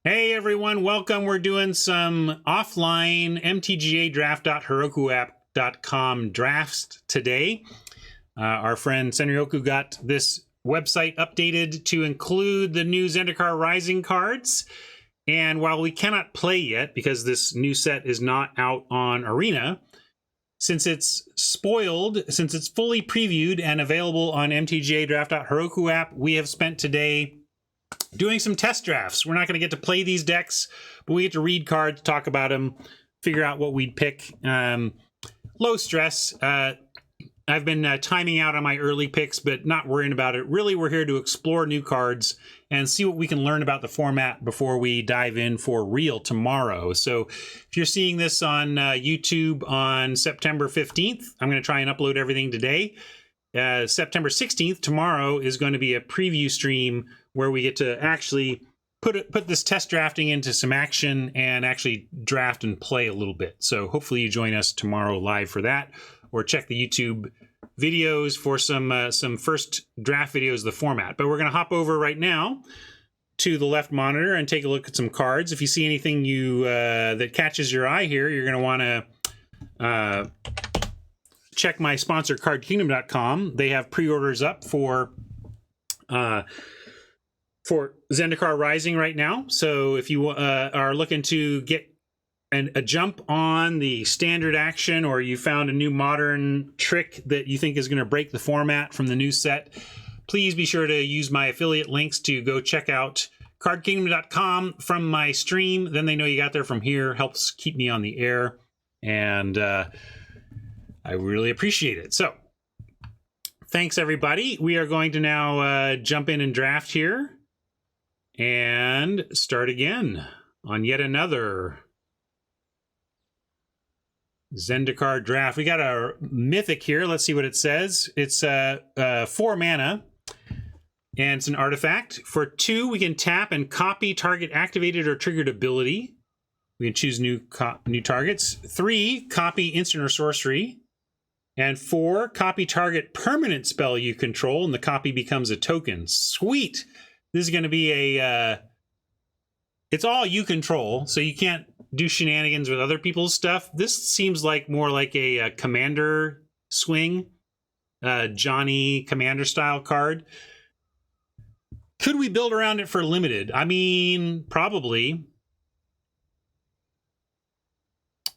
Hey everyone, welcome. We're doing some offline MTGA draft.herokuapp.com drafts today. Our friend Senryoku got this website updated to include the new Zendikar Rising cards. And while we cannot play yet because this new set is not out on Arena, since it's spoiled, since it's fully previewed and available on MTGA draft.herokuapp, we have spent today doing some test drafts. We're not going to get to play these decks, but we get to read cards, talk about them, figure out what we'd pick. Low stress. I've been timing out on my early picks, but not worrying about it. Really, we're here to explore new cards and see what we can learn about the format before we dive in for real tomorrow. So if you're seeing this on YouTube on September 15th, I'm going to try and upload everything today. September 16th, tomorrow, is going to be a preview stream where we get to actually put this test drafting into some action and actually draft and play a little bit. So hopefully you join us tomorrow live for that, or check the YouTube videos for some first draft videos of the format. But we're going to hop over right now to the left monitor and take a look at some cards. If you see anything that catches your eye here, you're going to want to check my sponsor, cardkingdom.com. They have pre-orders up for Zendikar Rising right now. So if you are looking to get a jump on the standard action, or you found a new modern trick that you think is going to break the format from the new set, please be sure to use my affiliate links to go check out cardkingdom.com from my stream. Then they know you got there from here. Helps keep me on the air, and I really appreciate it. So thanks, everybody. We are going to now jump in and draft here and start again on yet another Zendikar draft. We got a mythic here. Let's see what it says. It's 4 mana, and it's an artifact. For 2, we can tap and copy target activated or triggered ability. We can choose new targets. 3, copy instant or sorcery. And 4, copy target permanent spell you control, and the copy becomes a token. Sweet! This is going to be it's all you control, so you can't do shenanigans with other people's stuff. This seems like more like a commander swing, Johnny commander style card. Could we build around it for limited? I mean, probably.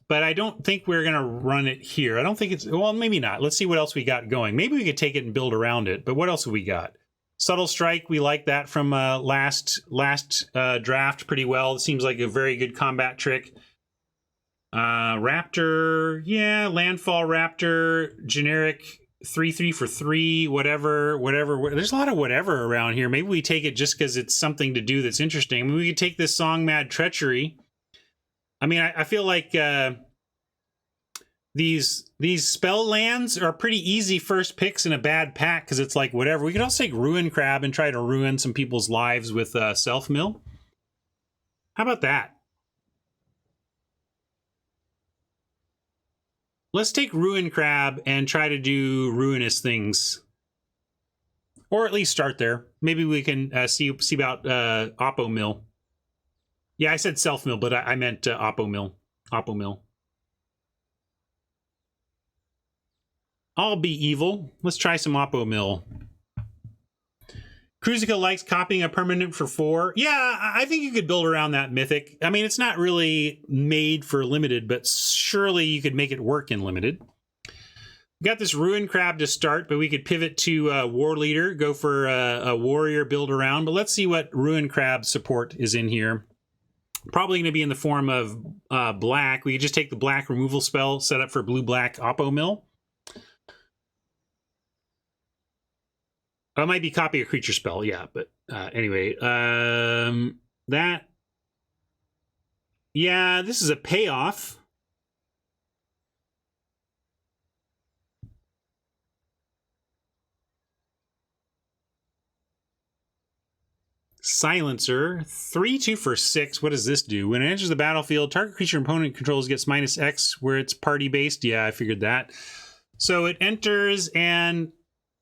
But I don't think we're going to run it here. I don't think it's... Well, maybe not. Let's see what else we got going. Maybe we could take it and build around it. But what else have we got? Subtle Strike, we like that from last draft pretty well. It seems like a very good combat trick. Raptor, yeah, Landfall Raptor, generic 3/3 for 3, whatever. There's a lot of whatever around here. Maybe we take it just because it's something to do that's interesting. I mean, we could take this Song Mad Treachery. I mean, I feel like these spell lands are pretty easy first picks in a bad pack because it's like whatever. We could also take Ruin Crab and try to ruin some people's lives with Self-Mill. How about that? Let's take Ruin Crab and try to do ruinous things. Or at least start there. Maybe we can see about Oppo Mill. Yeah, I said Self-Mill, but I meant Oppo Mill. Oppo Mill. I'll be evil. Let's try some Oppo Mill. Kruzica likes copying a permanent for 4. Yeah, I think you could build around that mythic. I mean, it's not really made for limited, but surely you could make it work in limited. We got this Ruin Crab to start, but we could pivot to War Leader, go for a warrior build around. But let's see what Ruin Crab support is in here. Probably going to be in the form of black. We could just take the black removal spell, set up for blue-black Oppo Mill. It might be copy a creature spell, yeah, but anyway, that, yeah, this is a payoff. Silencer, 3/2 for 6. What does this do? When it enters the battlefield, target creature opponent controls gets -X where it's party based. Yeah, I figured that. So it enters and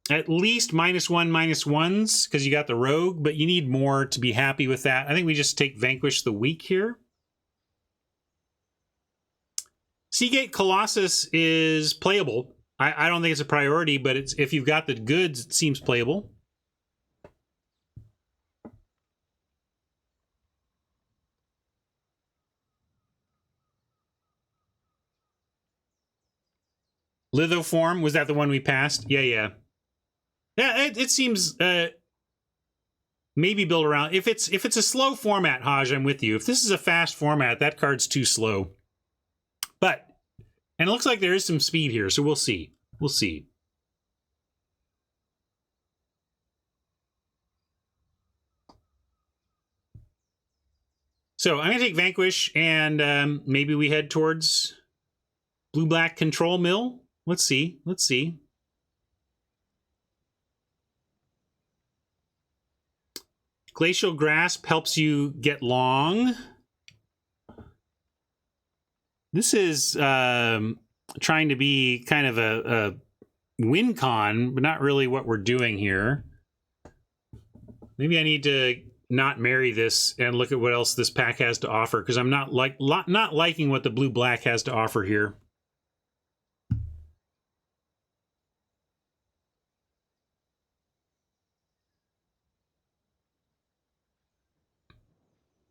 at least -1/-1s because you got the rogue, but you need more to be happy with that. I think we just take Vanquish the Weak here. Seagate Colossus is playable. I don't think it's a priority, but it's, if you've got the goods, it seems playable. Lithoform, was that the one we passed? Yeah. It seems maybe build around. If it's a slow format, Haj, I'm with you. If this is a fast format, that card's too slow. But, and it looks like there is some speed here, so we'll see. We'll see. So I'm going to take Vanquish, and maybe we head towards Blue-Black Control Mill. Let's see. Let's see. Glacial Grasp helps you get long. This is trying to be kind of a win con, but not really what we're doing here. Maybe I need to not marry this and look at what else this pack has to offer, because I'm not liking what the blue-black has to offer here.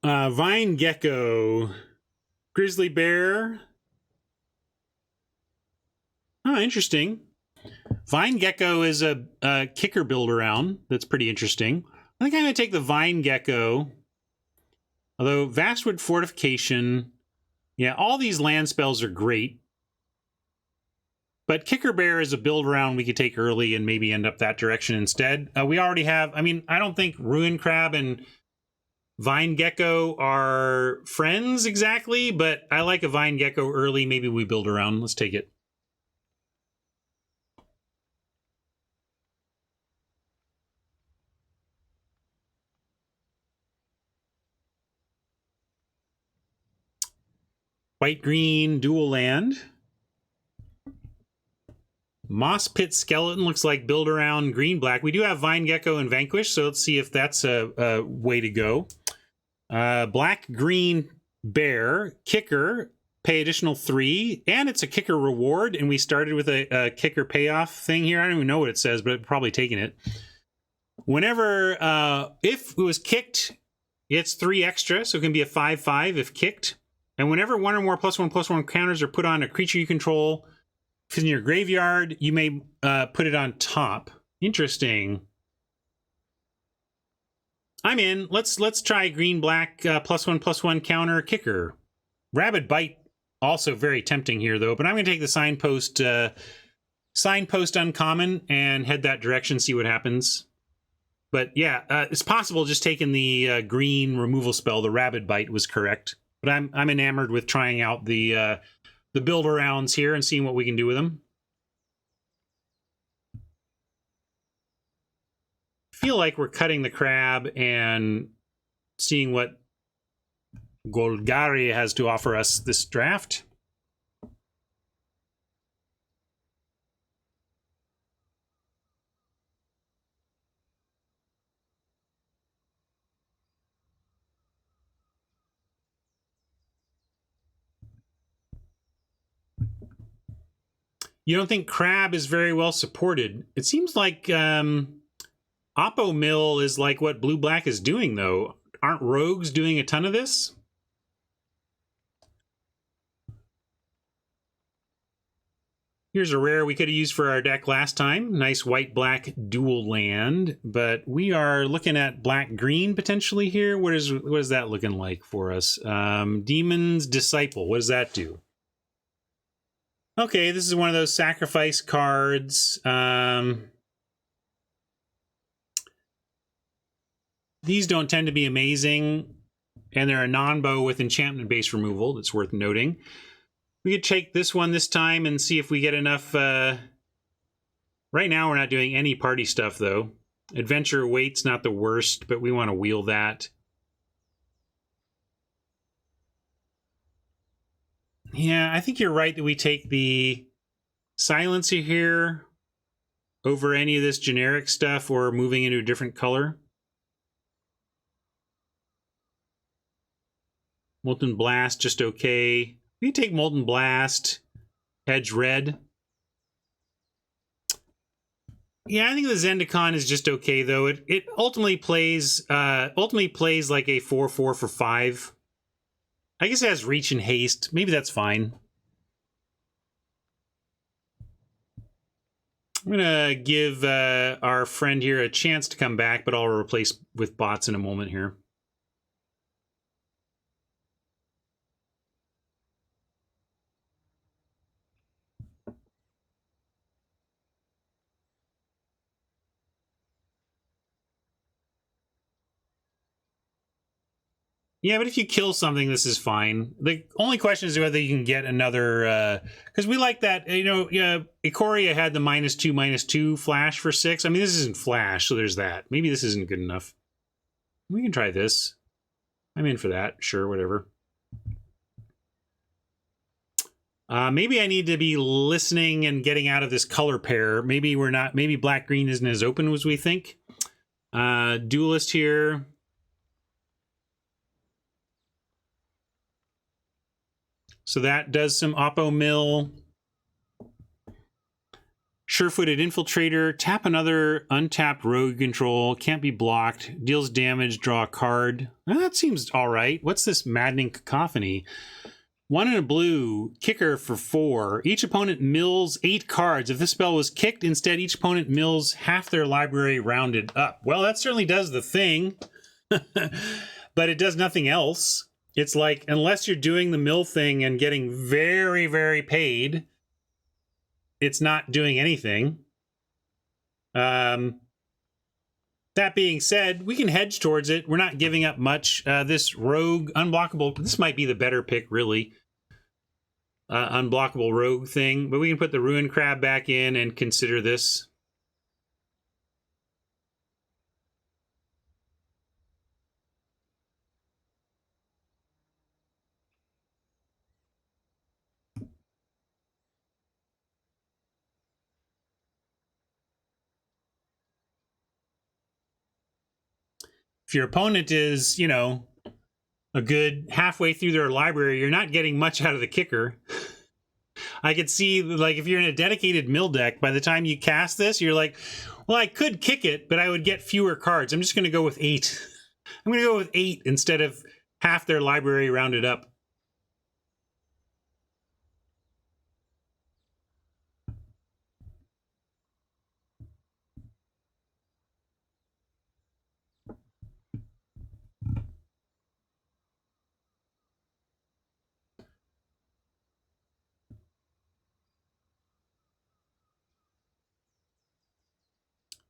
Vine Gecko, Grizzly Bear. Oh, interesting. Vine Gecko is a kicker build around that's pretty interesting. I think I'm going to take the Vine Gecko. Although Vastwood Fortification, yeah, all these land spells are great. But Kicker Bear is a build around we could take early and maybe end up that direction instead. We already have, I mean, I don't think Ruin Crab and Vine Gecko are friends exactly, but I like a Vine Gecko early. Maybe we build around. Let's take it. White-green dual land. Moss Pit Skeleton looks like build around green-black. We do have Vine Gecko and Vanquish, so let's see if that's a way to go. Black-green bear, kicker, pay additional 3, and it's a kicker reward, and we started with a kicker payoff thing here. I don't even know what it says, but I've probably taken it. Whenever, if it was kicked, it's 3 extra, so it can be a 5/5 if kicked. And whenever one or more +1/+1 counters are put on a creature you control, if it's in your graveyard, you may put it on top. Interesting. I'm in. Let's try green-black +1/+1 counter kicker. Rabid Bite, also very tempting here, though. But I'm going to take the signpost uncommon and head that direction, see what happens. But yeah, it's possible just taking the green removal spell, the Rabid Bite, was correct. But I'm enamored with trying out the build arounds here and seeing what we can do with them. Feel like we're cutting the crab and seeing what Golgari has to offer us this draft. You don't think crab is very well supported? It seems like Oppo Mill is like what blue-black is doing, though. Aren't rogues doing a ton of this? Here's a rare we could have used for our deck last time. Nice white-black dual land. But we are looking at black-green potentially here. What is that looking like for us? Demon's Disciple. What does that do? Okay, this is one of those sacrifice cards. These don't tend to be amazing, and they're a non-bow with enchantment-based removal. That's worth noting. We could take this one this time and see if we get enough. Right now, we're not doing any party stuff, though. Adventure Wait's not the worst, but we want to wheel that. Yeah, I think you're right that we take the Silencer here. over any of this generic stuff or moving into a different color? Molten Blast, just okay. We can take Molten Blast, Edge Red. Yeah, I think the Zendikar is just okay though. It ultimately plays like a 4/4 for 5. I guess it has reach and haste. Maybe that's fine. I'm gonna give our friend here a chance to come back, but I'll replace with bots in a moment here. Yeah, but if you kill something, this is fine. The only question is whether you can get another, because we like that, you know, Ikoria had the -2/-2 flash for 6. I mean, this isn't flash, so there's that. Maybe this isn't good enough. We can try this. I'm in for that. Sure, whatever. Maybe I need to be listening and getting out of this color pair. Maybe we're not, maybe black-green isn't as open as we think. Duelist here. So that does some Oppo Mill. Sure-footed Infiltrator. Tap another untapped rogue control. Can't be blocked. Deals damage. Draw a card. That seems all right. What's this Maddening Cacophony? 1 and a blue. Kicker for 4. Each opponent mills 8 cards. If this spell was kicked, instead each opponent mills half their library rounded up. Well, that certainly does the thing. But it does nothing else. It's like, unless you're doing the mill thing and getting very, very paid, it's not doing anything. That being said, we can hedge towards it. We're not giving up much. This rogue unblockable, this might be the better pick, really. Unblockable rogue thing. But we can put the Ruin Crab back in and consider this. If your opponent is, you know, a good halfway through their library, you're not getting much out of the kicker. I could see, like, if you're in a dedicated mill deck, by the time you cast this, you're like, well, I could kick it, but I would get fewer cards. I'm just going to go with 8. I'm going to go with 8 instead of half their library rounded up.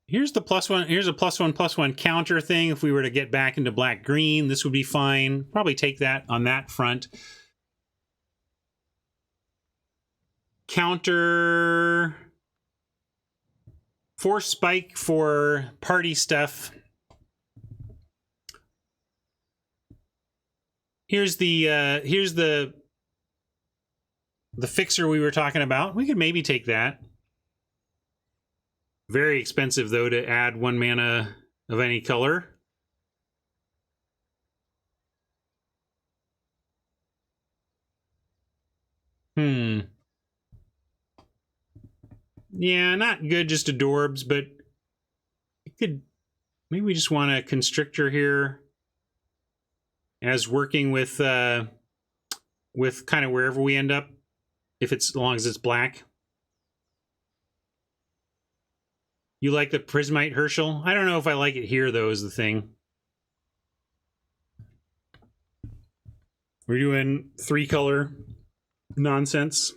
Here's the +1. Here's a +1/+1 counter thing. If we were to get back into black-green, this would be fine. Probably take that on that front. Counter. Force Spike for party stuff. Here's the fixer we were talking about. We could maybe take that. Very expensive, though, to add 1 mana of any color. Yeah, not good, just adorbs, but it could... Maybe we just want a Constrictor here as working with kind of wherever we end up, as long as it's black. You like the Prismite Herschel? I don't know if I like it here, though, is the thing. We're doing 3-color nonsense.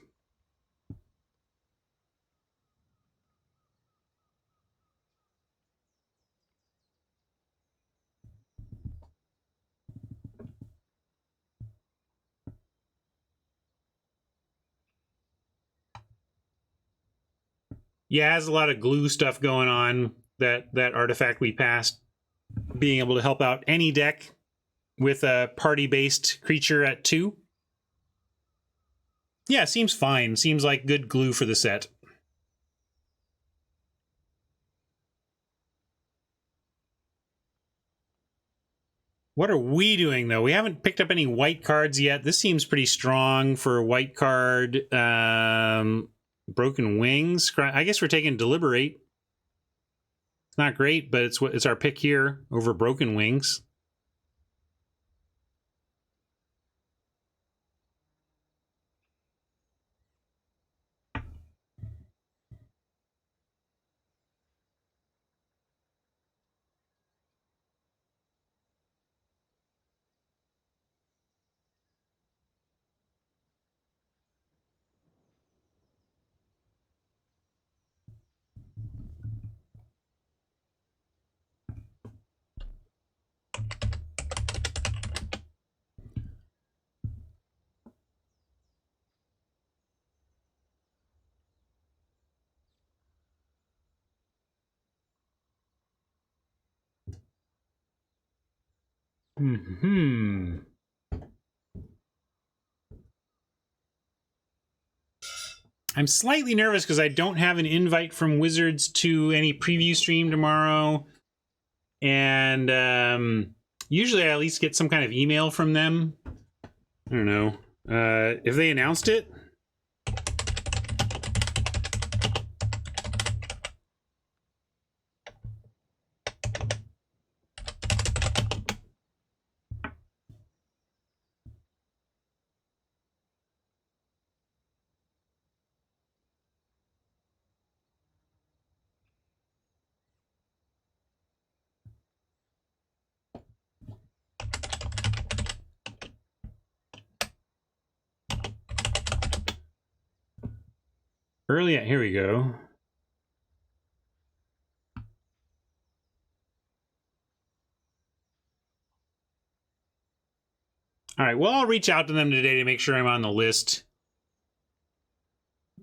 Yeah, it has a lot of glue stuff going on, that artifact we passed, being able to help out any deck with a party-based creature at 2. Yeah, seems fine. Seems like good glue for the set. What are we doing, though? We haven't picked up any white cards yet. This seems pretty strong for a white card. Broken Wings. I guess we're taking Deliberate. It's not great, but it's our pick here over Broken Wings. I'm slightly nervous because I don't have an invite from Wizards to any preview stream tomorrow. And usually I at least get some kind of email from them. I don't know. If they announced it? Early, here we go. All right, well, I'll reach out to them today to make sure I'm on the list.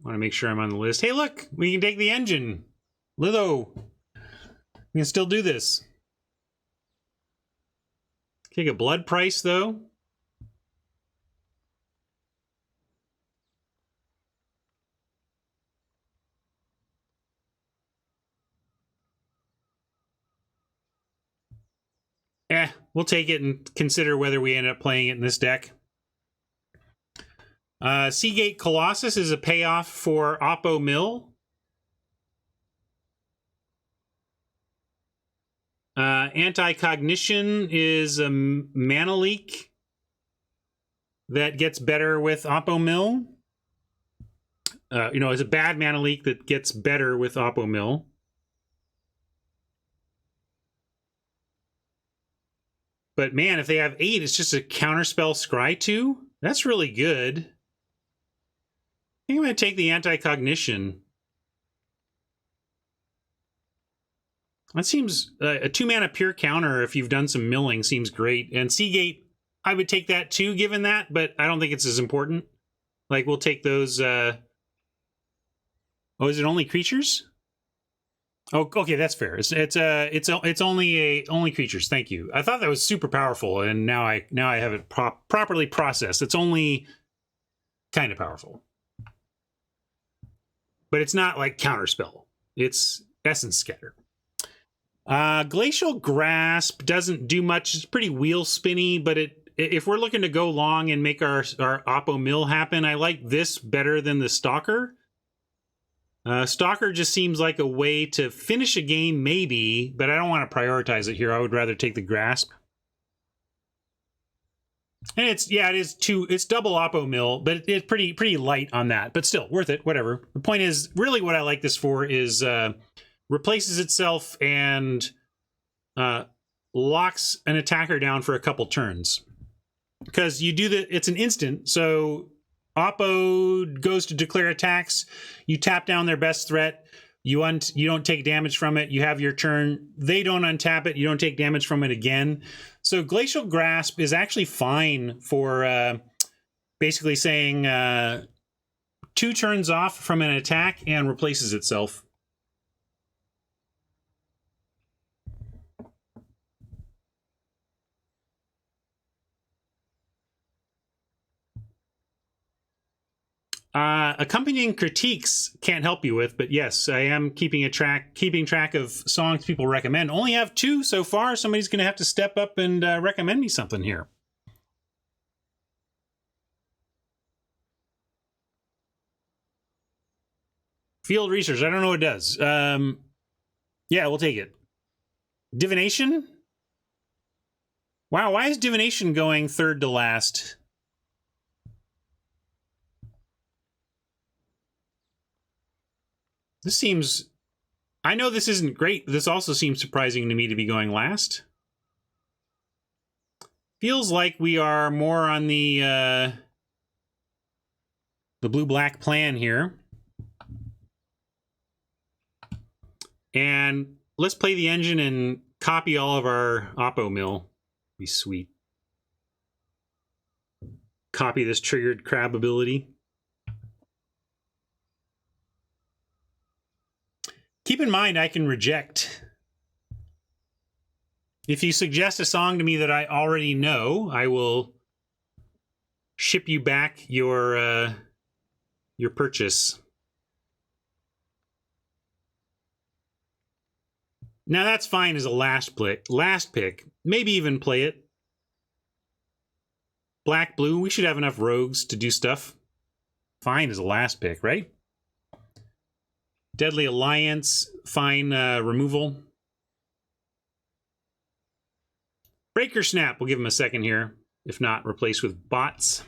Want to make sure I'm on the list. Hey, look, we can take the engine. Litho. We can still do this. Take a blood price, though. We'll take it and consider whether we end up playing it in this deck. Seagate Colossus is a payoff for Oppo Mill. Anti-Cognition is a mana leak that gets better with Oppo Mill. It's a bad mana leak that gets better with Oppo Mill. But man, if they have 8, it's just a counterspell scry 2. That's really good. I think I'm going to take the Anti-Cognition. That seems a 2-mana pure counter if you've done some milling seems great. And Seagate, I would take that too, given that, but I don't think it's as important. Like, we'll take those. Oh, is it only creatures? Oh, okay, that's fair. It's only creatures. Thank you. I thought that was super powerful, and now I have it properly processed. It's only kind of powerful, but it's not like counterspell. It's Essence Scatter. Glacial Grasp doesn't do much. It's pretty wheel spinny, but if we're looking to go long and make our Oppo Mill happen, I like this better than the Stalker. Stalker just seems like a way to finish a game, maybe, but I don't want to prioritize it here. I would rather take the Grasp. And it's double Oppo Mill, but it's pretty light on that, but still worth it, whatever. The point is, really what I like this for is replaces itself and locks an attacker down for a couple turns. Because you do it's an instant, so Oppo goes to declare attacks. You tap down their best threat. You don't take damage from it. You have your turn. They don't untap it. You don't take damage from it again. So Glacial Grasp is actually fine for basically saying 2 turns off from an attack and replaces itself. Accompanying critiques can't help you with, but yes, I am keeping track of songs people recommend. Only have 2 so far. Somebody's going to have to step up and recommend me something here. Field research. I don't know what it does. Yeah, we'll take it. Divination? Wow, why is divination going 3rd to last? This seems... I know this isn't great, but this also seems surprising to me to be going last. Feels like we are more on the blue-black plan here. And let's play the engine and copy all of our oppo mill. Be sweet. Copy this triggered crab ability. Keep in mind, I can reject. If you suggest a song to me that I already know, I will ship you back your purchase. Now that's fine as a last pick. Maybe even play it. Black, blue, we should have enough rogues to do stuff. Fine as a last pick, right? Deadly Alliance, fine removal. Breaker Snap, we'll give him a second here. If not, replace with bots.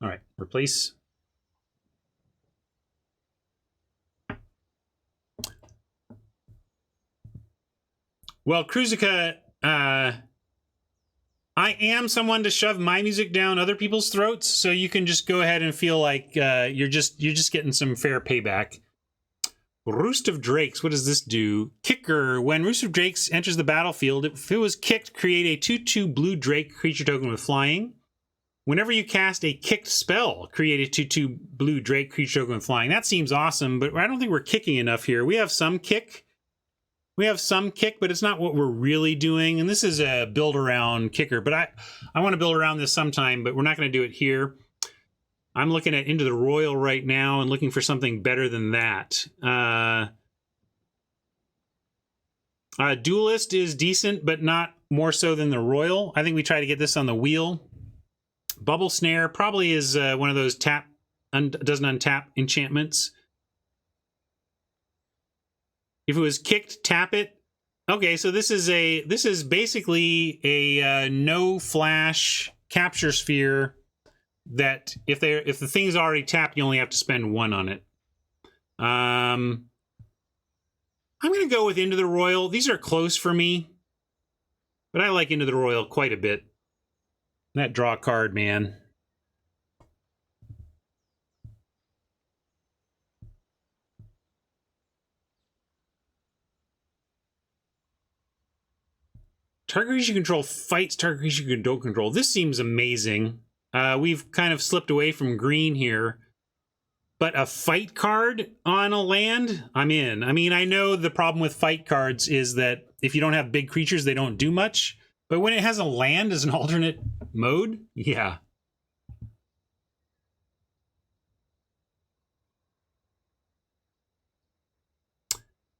All right, replace. Well, Kruzica, I am someone to shove my music down other people's throats, so you can just go ahead and feel like you're just getting some fair payback. Roost of Drakes, what does this do? Kicker, when Roost of Drakes enters the battlefield, if it was kicked, create a 2/2 blue Drake creature token with flying. Whenever you cast a kicked spell, create a 2/2 blue Drake creature token with flying. That seems awesome, but I don't think we're kicking enough here. We have some kick. But it's not what we're really doing. And this is a build around kicker, but I want to build around this sometime, but we're not going to do it here. I'm looking at Into the Royal right now and looking for something better than that. Duelist is decent, but not more so than the Royal. I think we try to get this on the wheel. Bubble Snare probably is one of those doesn't untap enchantments. If it was kicked, tap it. Okay, so this is basically a no flash capture sphere that if the thing's already tapped, you only have to spend 1 on it. I'm gonna go with Into the Royal. These are close for me, but I like Into the Royal quite a bit. That draw card, man. Target creature you control fights target creature you don't control. This seems amazing. We've kind of slipped away from green here. But a fight card on a land, I'm in. I mean, I know the problem with fight cards is that if you don't have big creatures, they don't do much. But when it has a land as an alternate mode, yeah.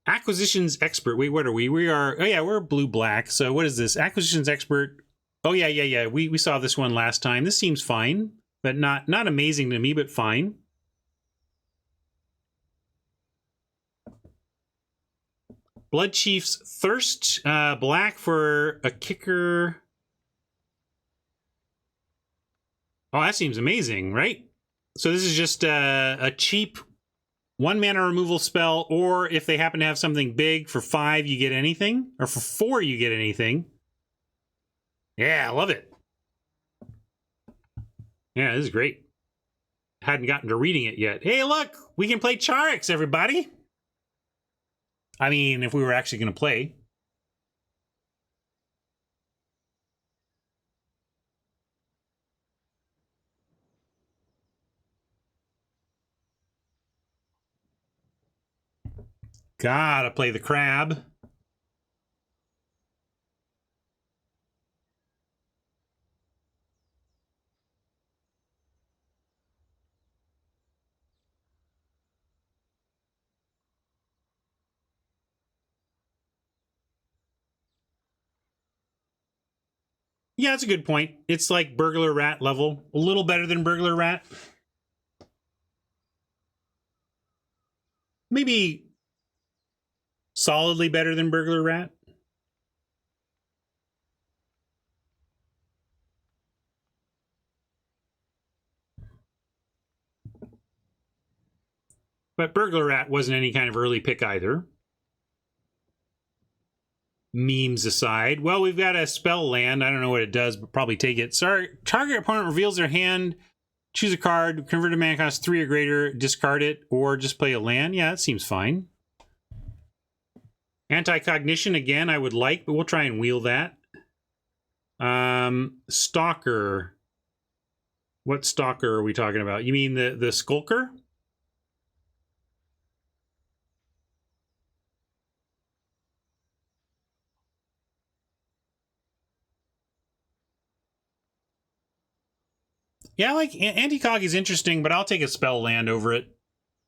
Acquisitions Expert. Wait, what are we? We are, oh yeah, we're blue-black. So what is this? Acquisitions Expert. Oh yeah. We saw this one last time. This seems fine, but not amazing to me, but fine. Blood Chief's Thirst, black for a kicker. Oh, that seems amazing, right? So this is just a cheap 1 mana removal spell, or if they happen to have something big, for 5 you get anything, or for 4 you get anything. Yeah, I love it. Yeah, this is great. Hadn't gotten to reading it yet. Hey, look, we can play Charix, everybody. I mean, if we were actually going to play. Gotta play the crab. Yeah, that's a good point. It's like Burglar Rat level. A little better than Burglar Rat. Maybe solidly better than Burglar Rat. But Burglar Rat wasn't any kind of early pick either. Memes aside. Well, we've got a spell land. I don't know what it does, but probably take it. Sorry, target opponent reveals their hand. Choose a card. Converted mana cost 3 or greater. Discard it, or just play a land. Yeah, that seems fine. Anti-cognition, again, I would like, but we'll try and wheel that. Stalker. What Stalker are we talking about? You mean the Skulker? Yeah, like Anti-Cog is interesting, but I'll take a spell land over it.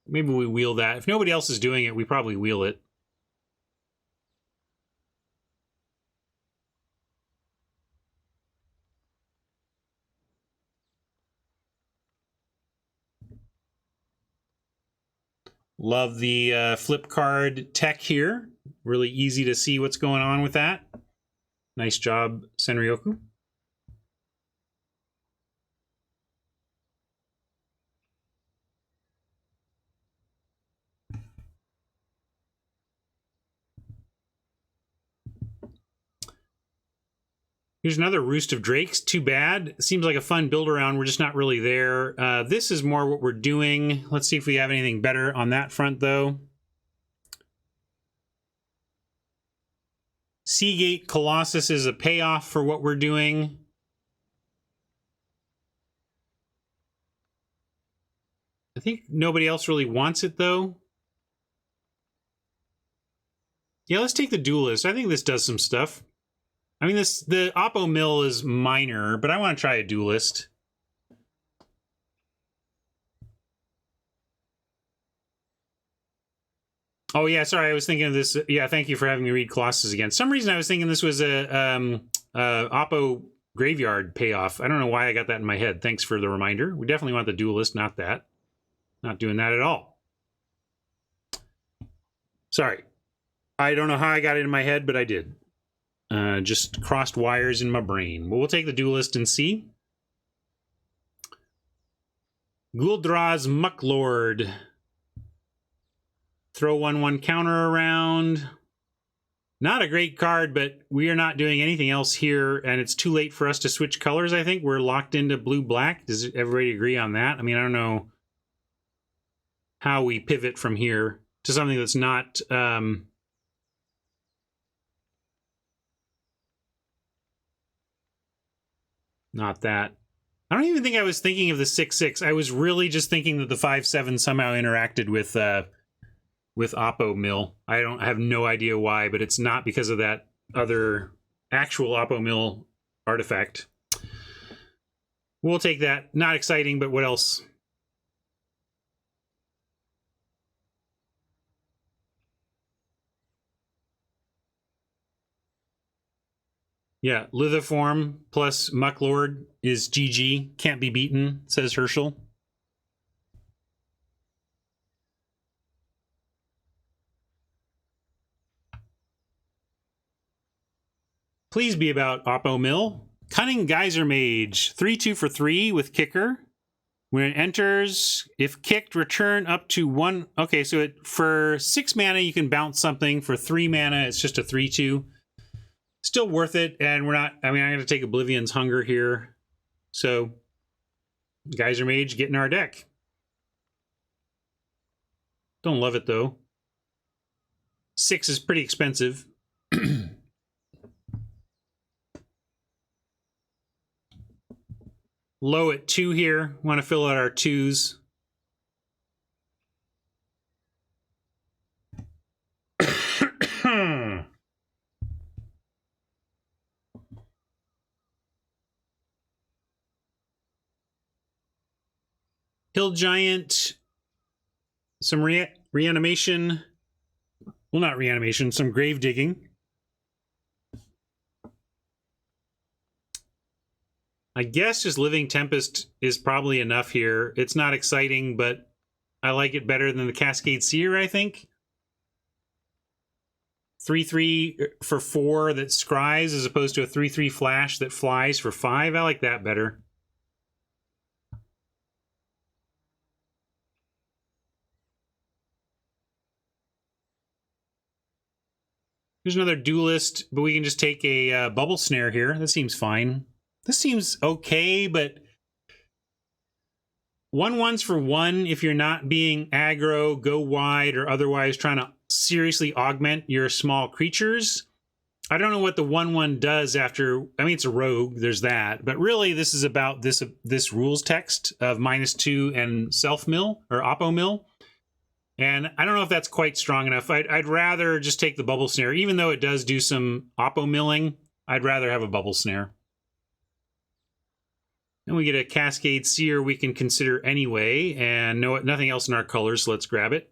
Maybe we wheel that. If nobody else is doing it, we probably wheel it. Love the flip card tech here. Really easy to see what's going on with that. Nice job, Senryoku. Here's another Roost of Drakes. Too bad. Seems like a fun build around. We're just not really there. This is more what we're doing. Let's see if we have anything better on that front, though. Seagate Colossus is a payoff for what we're doing. I think nobody else really wants it, though. Yeah, let's take the Duelist. I think this does some stuff. I mean, the Oppo Mill is minor, but I want to try a Duelist. Oh, yeah, sorry, I was thinking of this. Yeah, thank you for having me read Colossus again. Some reason I was thinking this was a Oppo Graveyard payoff. I don't know why I got that in my head. Thanks for the reminder. We definitely want the Duelist, not that. Not doing that at all. Sorry. I don't know how I got it in my head, but I did. Just crossed wires in my brain. Well, we'll take the Duelist and see. Guldra's Mucklord. Throw 1/1 counter around. Not a great card, but we are not doing anything else here, and it's too late for us to switch colors, I think. We're locked into blue-black. Does everybody agree on that? I mean, I don't know how we pivot from here to something that's not... not that. I don't even think I was thinking of the 6/6. I was really just thinking that the 5/7 somehow interacted with Oppo Mill. I have no idea why, but it's not because of that other actual Oppo Mill artifact. We'll take that. Not exciting, but what else? Yeah, Lithiform plus Mucklord is GG. Can't be beaten, says Herschel. Please be about Oppo Mill. Cunning Geyser Mage. 3/2 for 3 with kicker. When it enters, if kicked, return up to 1. Okay, so for 6 mana, you can bounce something. For 3 mana, it's just a 3/2. Still worth it, and we're not... I mean, I'm going to take Oblivion's Hunger here. So, Geyser Mage getting our deck. Don't love it, though. 6 is pretty expensive. Low at 2 here. Want to fill out our 2s. Hill Giant. Some reanimation. Well, not reanimation. Some grave digging. I guess just Living Tempest is probably enough here. It's not exciting, but I like it better than the Cascade Seer, I think. 3/3 for 4 that scries as opposed to a 3/3 flash that flies for 5. I like that better. Here's another duelist, but we can just take a bubble snare here. That seems fine. This seems okay, but 1/1s for 1 if you're not being aggro, go wide, or otherwise trying to seriously augment your small creatures. I don't know what the 1/1 does after. I mean, it's a rogue. There's that, but really, this is about this rules text of -2 and self mill or oppo mill, and I don't know if that's quite strong enough. I'd rather just take the bubble snare, even though it does do some oppo milling. I'd rather have a bubble snare. And we get a Cascade Seer we can consider anyway, and nothing else in our colors, so let's grab it.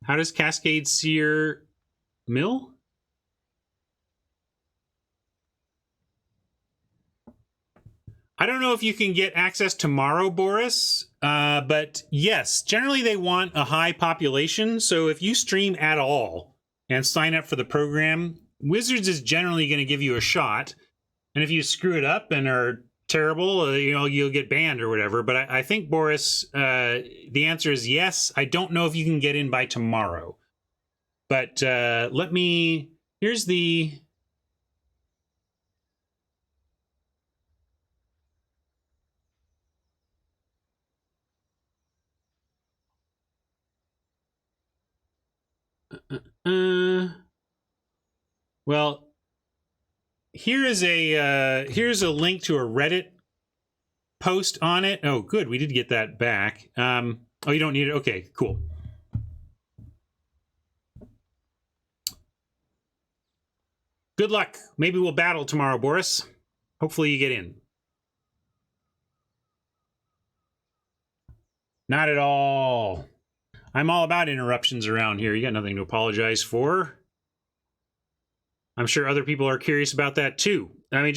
How does Cascade Seer mill? I don't know if you can get access tomorrow, Boris, but yes, generally they want a high population. So if you stream at all and sign up for the program, Wizards is generally going to give you a shot. And if you screw it up and are terrible, you'll get banned or whatever. But I think, Boris, the answer is yes. I don't know if you can get in by tomorrow. But here's the... well, here's a link to a Reddit post on it. Oh, good. We did get that back. Oh, you don't need it? Okay, cool. Good luck. Maybe we'll battle tomorrow, Boris. Hopefully you get in. Not at all. I'm all about interruptions around here. You got nothing to apologize for. I'm sure other people are curious about that too. I mean,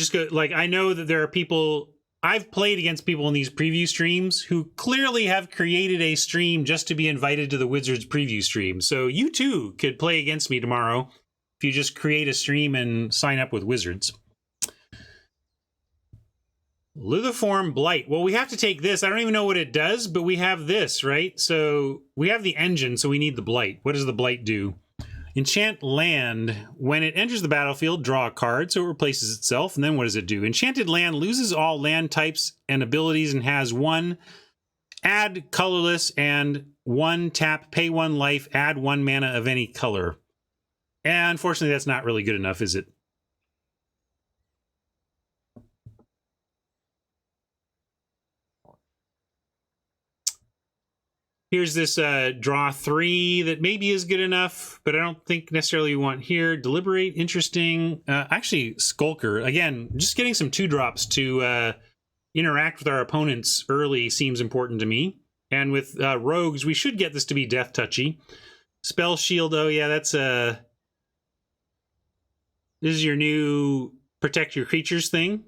I know that there are people... I've played against people in these preview streams who clearly have created a stream just to be invited to the Wizards preview stream. So you too could play against me tomorrow if you just create a stream and sign up with Wizards. Lithiform Blight. Well, we have to take this. I don't even know what it does, but we have this, right? So we have the engine, so we need the Blight. What does the Blight do? Enchant land. When it enters the battlefield, draw a card, so it replaces itself. And then what does it do? Enchanted land loses all land types and abilities and has 1 add colorless and 1 tap, pay 1 life, add 1 mana of any color. And unfortunately, that's not really good enough, is it? Here's this draw 3 that maybe is good enough, but I don't think necessarily we want here. Deliberate, interesting. Actually, Skulker. Again, just getting some 2-drops to interact with our opponents early seems important to me. And with rogues, we should get this to be death touchy. Spell Shield, oh yeah, that's this is your new protect your creatures thing.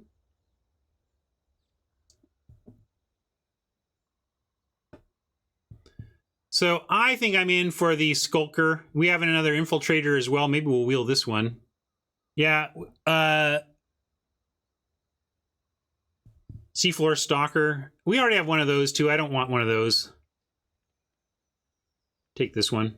So I think I'm in for the Skulker. We have another Infiltrator as well. Maybe we'll wheel this one. Yeah. Seafloor Stalker. We already have one of those too. I don't want one of those. Take this one.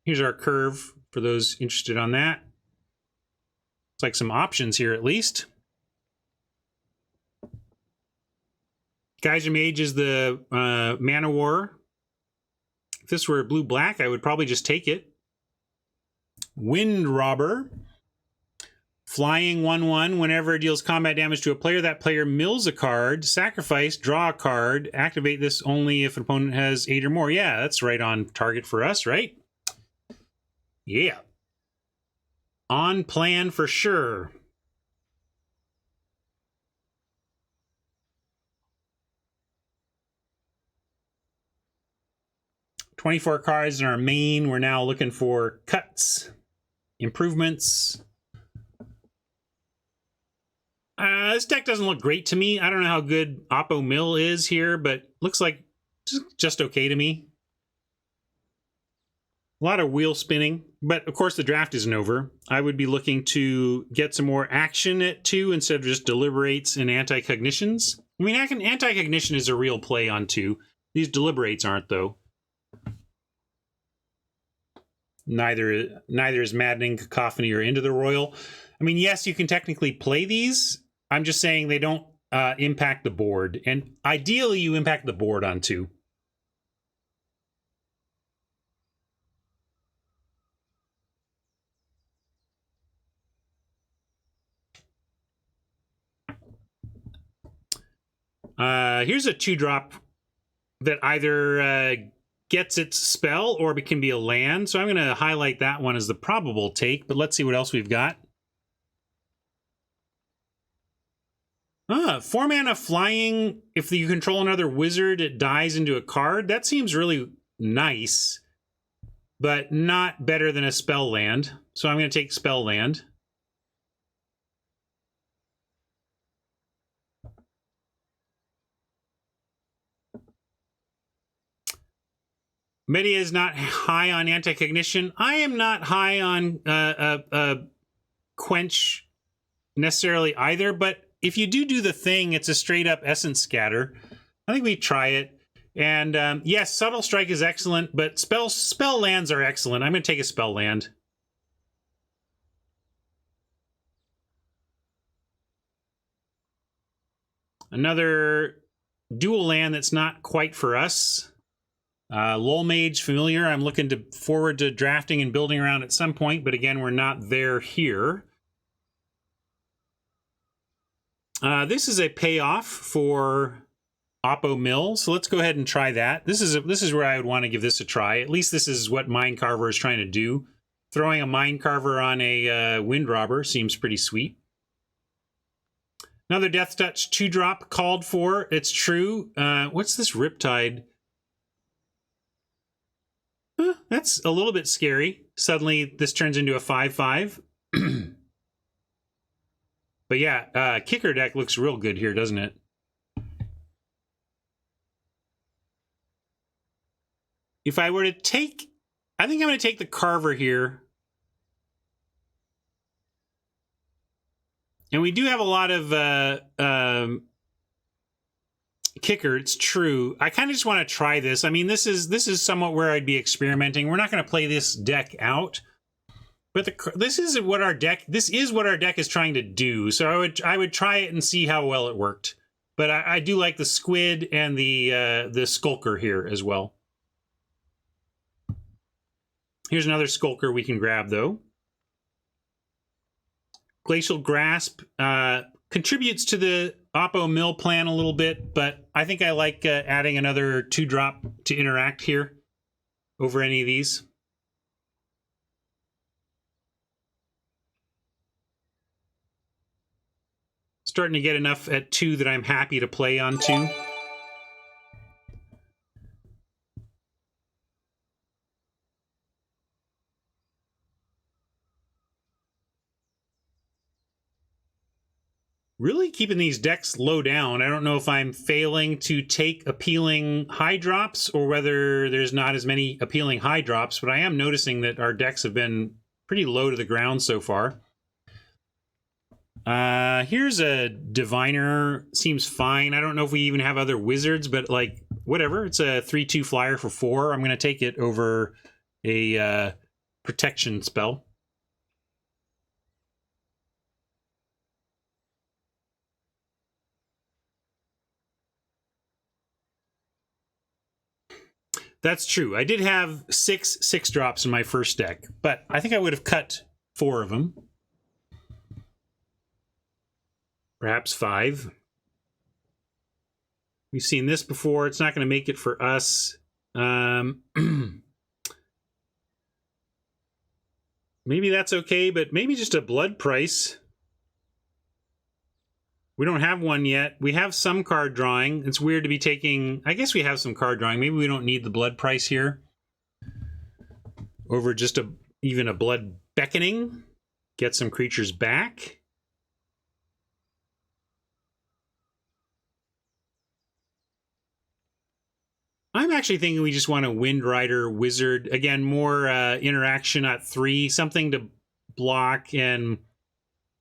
Here's our curve for those interested on that. Looks like some options here at least. Geyser Mage is the Mana War. If this were blue-black, I would probably just take it. Wind Robber. Flying 1/1. Whenever it deals combat damage to a player, that player mills a card, sacrifice, draw a card, activate this only if an opponent has 8 or more. Yeah, that's right on target for us, right? Yeah. On plan for sure. 24 cards in our main. We're now looking for cuts, improvements. This deck doesn't look great to me. I don't know how good Oppo Mill is here, but looks like just okay to me. A lot of wheel spinning, but of course the draft isn't over. I would be looking to get some more action at 2 instead of just deliberates and anti-cognitions. I mean, anti-cognition is a real play on 2. These deliberates aren't, though. Neither is Maddening, Cacophony, or Into the Royal. I mean, yes, you can technically play these. I'm just saying they don't impact the board. And ideally, you impact the board on 2. Here's a 2-drop that either gets its spell or it can be a land. So I'm going to highlight that one as the probable take, but let's see what else we've got. 4 mana flying. If you control another wizard, it dies into a card. That seems really nice, but not better than a spell land. So I'm going to take spell land. Media is not high on anti-cognition. I am not high on quench necessarily either, but if you do the thing, it's a straight up essence scatter. I think we try it. And yes, subtle strike is excellent, but spell lands are excellent. I'm going to take a spell land. Another dual land that's not quite for us. Lol Mage Familiar, I'm looking forward to drafting and building around at some point, but again, we're not there here. This is a payoff for Oppo Mill, so let's go ahead and try that. This is where I would want to give this a try. At least this is what Mind Carver is trying to do. Throwing a Mind Carver on a Wind Robber seems pretty sweet. Another Death Touch 2-drop called for. It's true. What's this Riptide? That's a little bit scary. Suddenly, this turns into a 5/5. But yeah, Kicker deck looks real good here, doesn't it? If I were to take... I think I'm going to take the Carver here. And we do have a lot of... Kicker, it's true. I kind of just want to try this. I mean, this is somewhat where I'd be experimenting. We're not going to play this deck out, but this is what our deck is trying to do. So I would try it and see how well it worked. But I do like the Squid and the Skulker here as well. Here's another Skulker we can grab though. Glacial Grasp contributes to the Oppo Mill plan a little bit, but I think I like adding another 2-drop to interact here over any of these. Starting to get enough at 2 that I'm happy to play on 2. Really keeping these decks low down. I don't know if I'm failing to take appealing high drops or whether there's not as many appealing high drops, but I am noticing that our decks have been pretty low to the ground so far. Here's a Diviner. Seems fine. I don't know if we even have other wizards, but like, whatever. It's a 3/2 flyer for 4. I'm going to take it over a protection spell. That's true. I did have 6 drops in my first deck, but I think I would have cut 4 of them. Perhaps 5. We've seen this before. It's not going to make it for us. Maybe that's okay, but maybe just a blood price. We don't have one yet. We have some card drawing. It's weird to be taking... I guess we have some card drawing. Maybe we don't need the blood price here. over just even a blood beckoning. Get some creatures back. I'm actually thinking we just want a Wind Rider Wizard. Again, more interaction at 3, something to block, and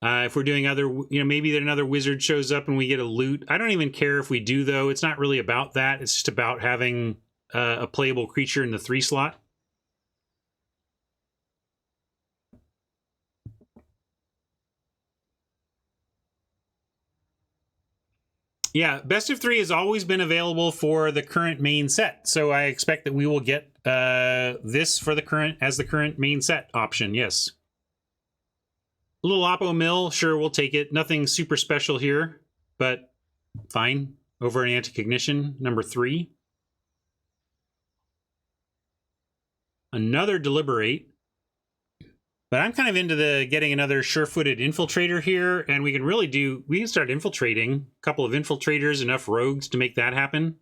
if we're doing other, maybe another wizard shows up and we get a loot. I don't even care if we do, though. It's not really about that. It's just about having a playable creature in the 3 slot. Yeah, best of 3 has always been available for the current main set, so I expect that we will get this for the current main set option. Yes. A little Oppo Mill, sure, we'll take it. Nothing super special here, but fine. Over an Anti-Cognition, number 3. Another Deliberate. But I'm kind of into getting another sure-footed Infiltrator here, and we can start infiltrating. A couple of Infiltrators, enough Rogues to make that happen.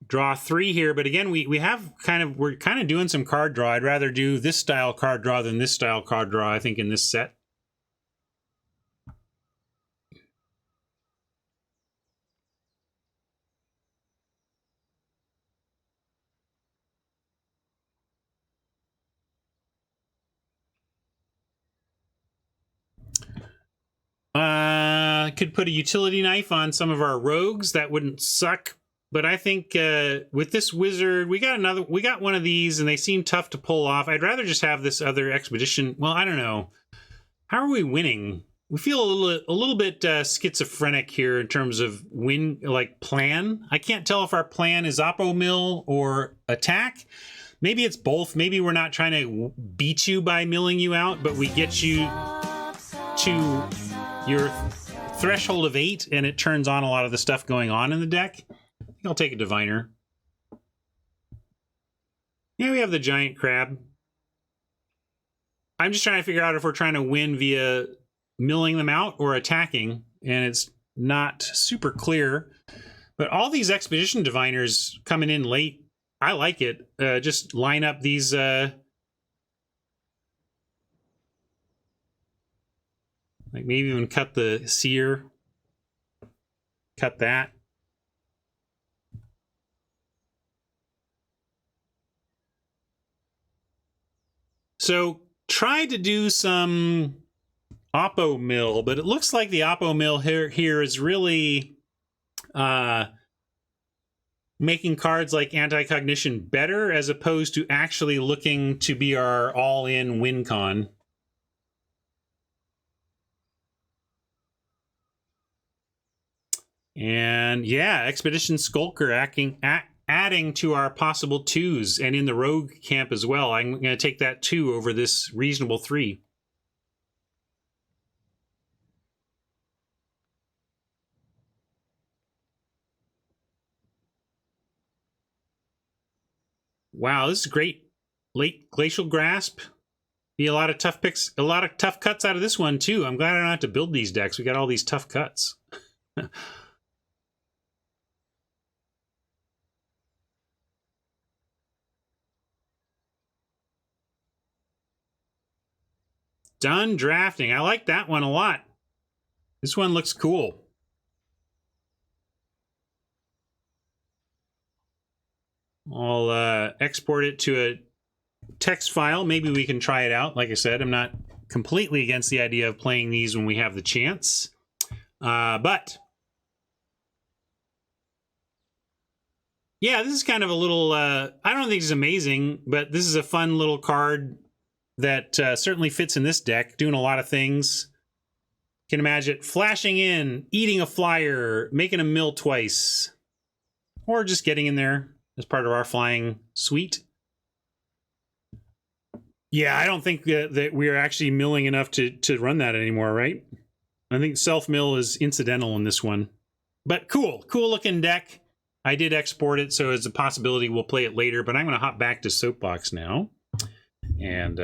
Draw 3 here, but again, we're kind of doing some card draw. I'd rather do this style card draw than this style card draw, I think, in this set. Could put a utility knife on some of our rogues. That wouldn't suck. But I think with this wizard, we got one of these, and they seem tough to pull off. I'd rather just have this other expedition. Well, I don't know. How are we winning? We feel a little bit schizophrenic here in terms of plan. I can't tell if our plan is Oppo Mill or attack. Maybe it's both. Maybe we're not trying to beat you by milling you out, but we get you to your threshold of 8, and it turns on a lot of the stuff going on in the deck. I think I'll take a Diviner. Yeah, we have the Giant Crab. I'm just trying to figure out if we're trying to win via milling them out or attacking, and it's not super clear. But all these Expedition Diviners coming in late, I like it. Just line up these... like maybe even cut the Seer. Cut that. So try to do some Oppo Mill, but it looks like the Oppo Mill here is really making cards like Anti-Cognition better, as opposed to actually looking to be our all-in win con. And yeah, Expedition Skulker adding to our possible 2s, and in the Rogue camp as well. I'm going to take that 2 over this reasonable 3. Wow, this is great. Late Glacial Grasp. Be a lot of tough picks, a lot of tough cuts out of this one too. I'm glad I don't have to build these decks. We got all these tough cuts. Done drafting. I like that one a lot. This one looks cool. I'll export it to a text file. Maybe we can try it out. Like I said, I'm not completely against the idea of playing these when we have the chance. But yeah, this is kind of a little, I don't think it's amazing, but this is a fun little card that certainly fits in this deck, doing a lot of things. Can imagine flashing in, eating a flyer, making a mill twice, or just getting in there as part of our flying suite. Yeah, I don't think that we are actually milling enough to run that anymore, right? I think self-mill is incidental in this one. But cool looking deck. I did export it, so it's a possibility we'll play it later, but I'm going to hop back to Soapbox now. And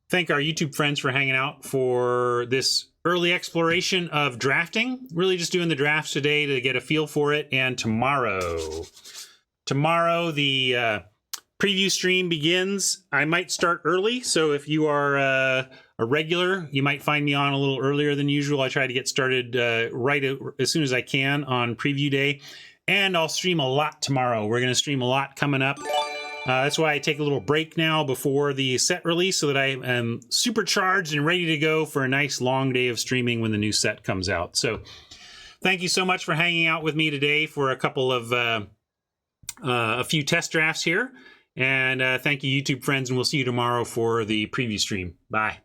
thank our YouTube friends for hanging out for this early exploration of drafting. Really just doing the drafts today to get a feel for it. And tomorrow tomorrow the preview stream begins. I might start early, so if you are a regular, you might find me on a little earlier than usual. I try to get started right as soon as I can on preview day, and I'll stream a lot tomorrow. We're going to stream a lot coming up. That's why I take a little break now before the set release, so that I am supercharged and ready to go for a nice long day of streaming when the new set comes out. So thank you so much for hanging out with me today for a couple of a few test drafts here. And thank you, YouTube friends, and we'll see you tomorrow for the preview stream. Bye.